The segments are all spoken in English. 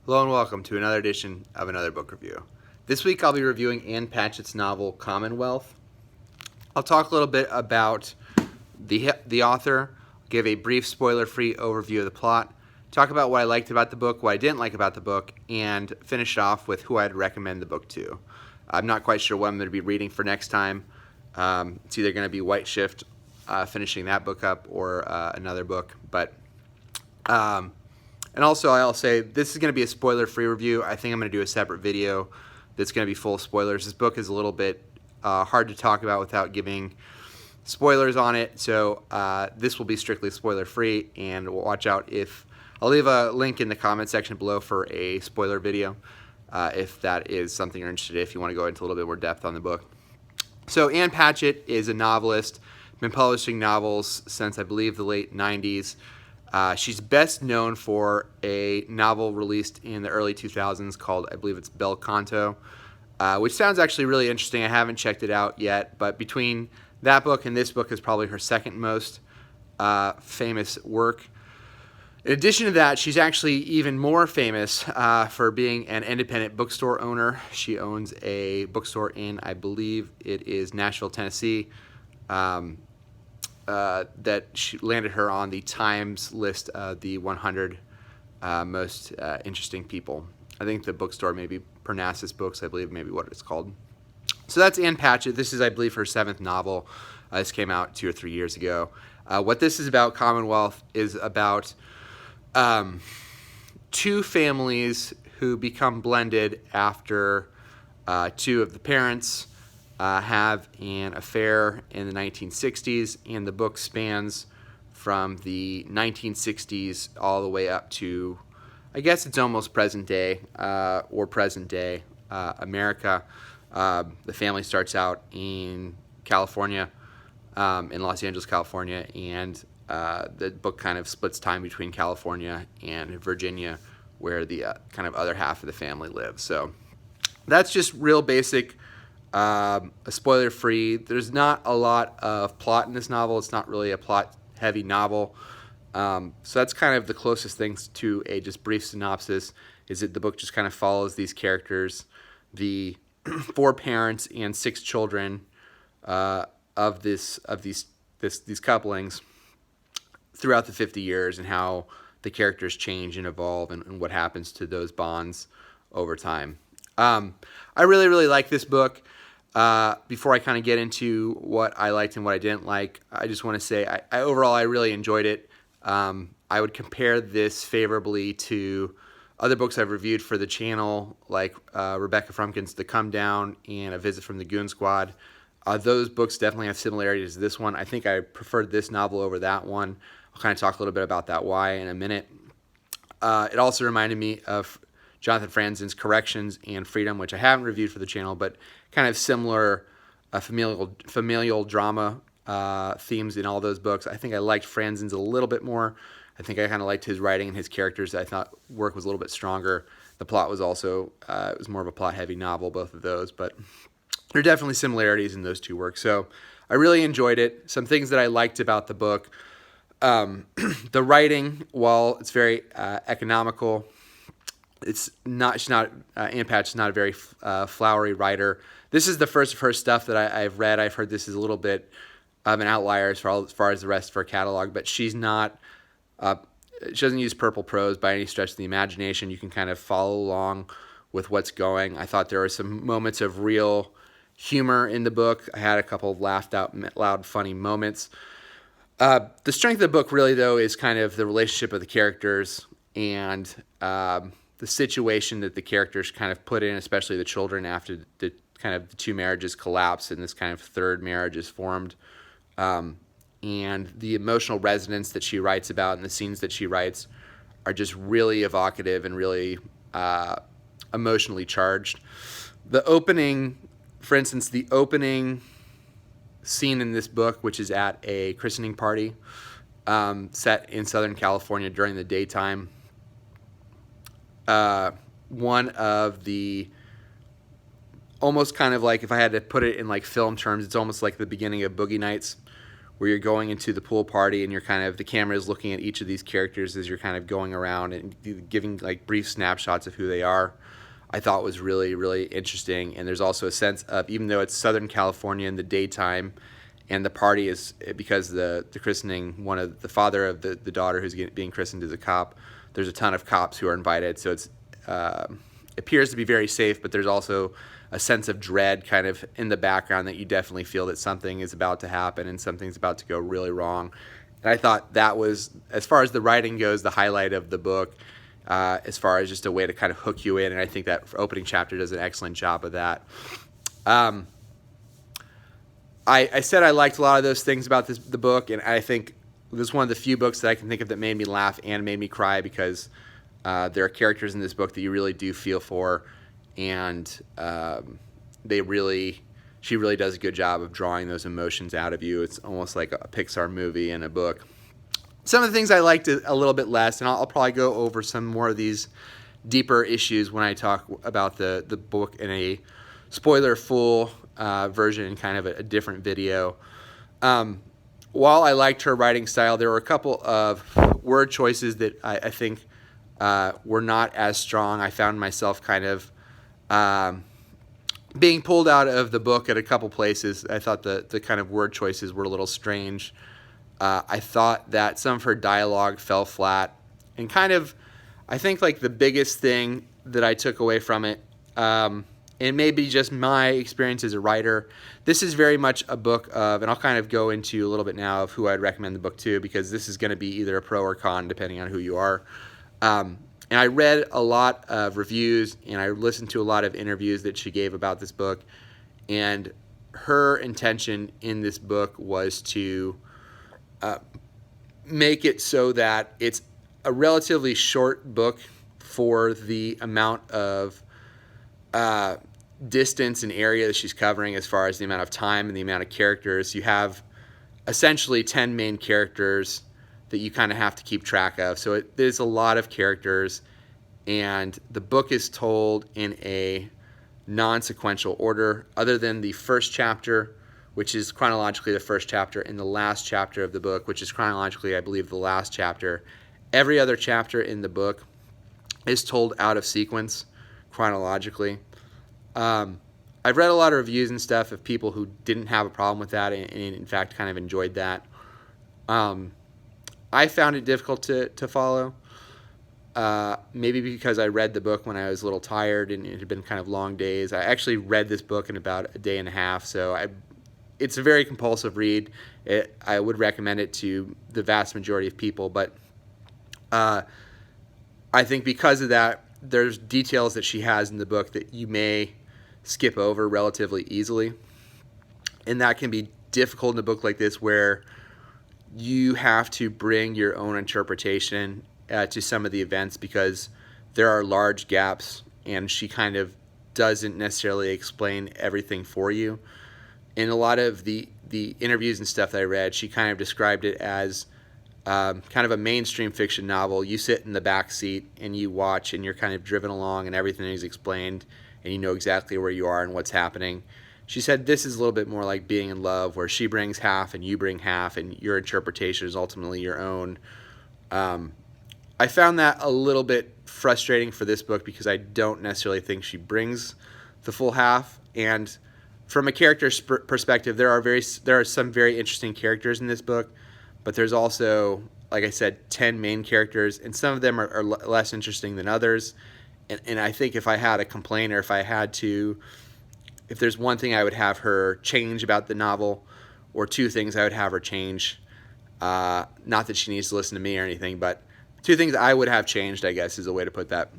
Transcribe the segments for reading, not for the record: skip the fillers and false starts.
Hello and welcome to another edition of Another Book Review. This week I'll be reviewing Ann Patchett's novel Commonwealth. I'll talk a little bit about the author, give a brief spoiler-free overview of the plot, talk about what I liked about the book, what I didn't like about the book, and finish off with who I'd recommend the book to. I'm not quite sure what I'm going to be reading for next time. It's either going to be White Shift, finishing that book up, or another book, but and also, I'll say this is going to be a spoiler-free review. I think I'm going to do a separate video that's going to be full of spoilers. This book is a little bit hard to talk about without giving spoilers on it, so this will be strictly spoiler-free, and watch out if... I'll leave a link in the comment section below for a spoiler video if that is something you're interested in, if you want to go into a little bit more depth on the book. So Ann Patchett is a novelist, been publishing novels since, I believe, the late 90s. She's best known for a novel released in the early 2000s called, I believe it's Bel Canto, which sounds actually really interesting. I haven't checked it out yet, but between that book and this book is probably her second most famous work. In addition to that, she's actually even more famous for being an independent bookstore owner. She owns a bookstore in, I believe it is Nashville, Tennessee. That she landed her on the Times list of the 100 most interesting people. I think the bookstore maybe Parnassus Books, I believe maybe what it's called. So that's Ann Patchett. This is, I believe, her 7th novel. This came out 2 or 3 years ago. What this is about, Commonwealth, is about two families who become blended after two of the parents have an affair in the 1960s, and the book spans from the 1960s all the way up to, I guess it's almost present day America. The family starts out in California, in Los Angeles, California, and the book kind of splits time between California and Virginia, where the kind of other half of the family lives. So that's just real basic. A spoiler-free. There's not a lot of plot in this novel. It's not really a plot-heavy novel. So that's kind of the closest things to a just brief synopsis, is that the book just kind of follows these characters, the 4 parents and 6 children of these couplings throughout the 50 years, and how the characters change and evolve, and what happens to those bonds over time. I really, really like this book. Before I kind of get into what I liked and what I didn't like, I just want to say overall I really enjoyed it. I would compare this favorably to other books I've reviewed for the channel, like Rebecca Frumkin's The Come Down and A Visit from the Goon Squad. Those books definitely have similarities to this one. I think I preferred this novel over that one. I'll kind of talk a little bit about that why in a minute. It also reminded me of Jonathan Franzen's Corrections and Freedom, which I haven't reviewed for the channel, but kind of similar familial drama themes in all those books. I think I liked Franzen's a little bit more. I think I kind of liked his writing and his characters. I thought work was a little bit stronger. The plot was also, it was more of a plot-heavy novel, both of those, but there are definitely similarities in those two works. So I really enjoyed it. Some things that I liked about the book. The writing, while it's very economical, Ann Patchett's not a very flowery writer. This is the first of her stuff that I've read. I've heard this is a little bit of an outlier as far as the rest of her catalog, but she's not, she doesn't use purple prose by any stretch of the imagination. You can kind of follow along with what's going. I thought there were some moments of real humor in the book. I had a couple of laughed out loud funny moments. The strength of the book really, though, is kind of the relationship of the characters and the situation that the characters kind of put in, especially the children, after the kind of the 2 marriages collapse and this kind of 3rd marriage is formed. And the emotional resonance that she writes about and the scenes that she writes are just really evocative and really emotionally charged. The opening, for instance, the opening scene in this book, which is at a christening party set in Southern California during the daytime, one of the, almost kind of like, if I had to put it in like film terms, it's almost like the beginning of Boogie Nights, where you're going into the pool party and you're kind of, the camera is looking at each of these characters as you're kind of going around and giving like brief snapshots of who they are, I thought was really, really interesting. And there's also a sense of, even though it's Southern California in the daytime, and the party is, because the christening, one of the father of the daughter who's being christened is a cop, there's a ton of cops who are invited, so it's appears to be very safe, but there's also a sense of dread kind of in the background that you definitely feel that something is about to happen and something's about to go really wrong. And I thought that was, as far as the writing goes, the highlight of the book, as far as just a way to kind of hook you in, and I think that opening chapter does an excellent job of that. I said I liked a lot of those things about the book, and I think it was one of the few books that I can think of that made me laugh and made me cry, because there are characters in this book that you really do feel for, and she really does a good job of drawing those emotions out of you. It's almost like a Pixar movie in a book. Some of the things I liked a little bit less, and I'll probably go over some more of these deeper issues when I talk about the book in a spoiler-full version in kind of a different video. While I liked her writing style, there were a couple of word choices that I think were not as strong. I found myself kind of being pulled out of the book at a couple places. I thought the kind of word choices were a little strange. I thought that some of her dialogue fell flat, and kind of, I think like the biggest thing that I took away from it, and maybe just my experience as a writer, this is very much a book of, and I'll kind of go into a little bit now of who I'd recommend the book to, because this is going to be either a pro or con depending on who you are. And I read a lot of reviews, and I listened to a lot of interviews that she gave about this book, and her intention in this book was to make it so that it's a relatively short book for the amount of distance and area that she's covering, as far as the amount of time and the amount of characters. You have essentially 10 main characters that you kind of have to keep track of. So there's a lot of characters, and the book is told in a non-sequential order, other than the first chapter, which is chronologically the first chapter, and the last chapter of the book, which is chronologically, I believe, the last chapter. Every other chapter in the book is told out of sequence chronologically. I've read a lot of reviews and stuff of people who didn't have a problem with that, and in fact kind of enjoyed that. I found it difficult to follow, maybe because I read the book when I was a little tired and it had been kind of long days. I actually read this book in about a day and a half, so it's a very compulsive read. I would recommend it to the vast majority of people, but I think because of that, there's details that she has in the book that you may skip over relatively easily, and that can be difficult in a book like this, where you have to bring your own interpretation to some of the events, because there are large gaps, and she kind of doesn't necessarily explain everything for you. In a lot of the interviews and stuff that I read, she kind of described it as kind of a mainstream fiction novel. You sit in the back seat and you watch, and you're kind of driven along, and everything is explained, and you know exactly where you are and what's happening. She said this is a little bit more like being in love, where she brings half and you bring half, and your interpretation is ultimately your own. I found that a little bit frustrating for this book, because I don't necessarily think she brings the full half. And from a character perspective, there are some very interesting characters in this book, but there's also, like I said, 10 main characters, and some of them are less interesting than others. And I think if I had a complaint, or if there's one thing I would have her change about the novel, or two things I would have her change, not that she needs to listen to me or anything, but two things I would have changed, I guess, is a way to put that.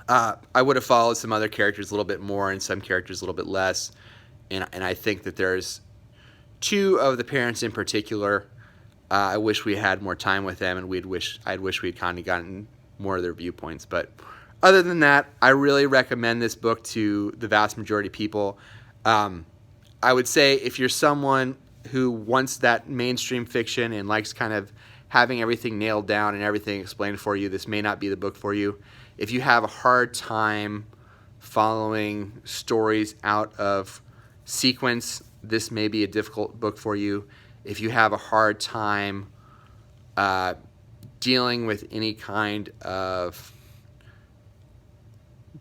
I would have followed some other characters a little bit more and some characters a little bit less. And I think that there's two of the parents in particular, I wish we had more time with them, and I'd wish we'd kind of gotten more of their viewpoints. But other than that, I really recommend this book to the vast majority of people. I would say if you're someone who wants that mainstream fiction and likes kind of having everything nailed down and everything explained for you, this may not be the book for you. If you have a hard time following stories out of sequence, this may be a difficult book for you. if you have a hard time dealing with any kind of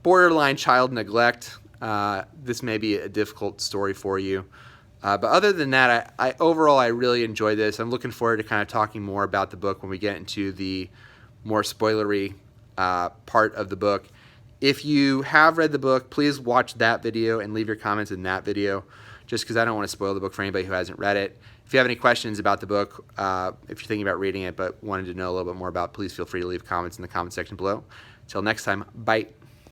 borderline child neglect, this may be a difficult story for you. But other than that, overall I really enjoyed this. I'm looking forward to kind of talking more about the book when we get into the more spoilery part of the book. If you have read the book, please watch that video and leave your comments in that video, just because I don't want to spoil the book for anybody who hasn't read it. If you have any questions about the book, if you're thinking about reading it but wanted to know a little bit more about it, please feel free to leave comments in the comment section below. Until next time, bye.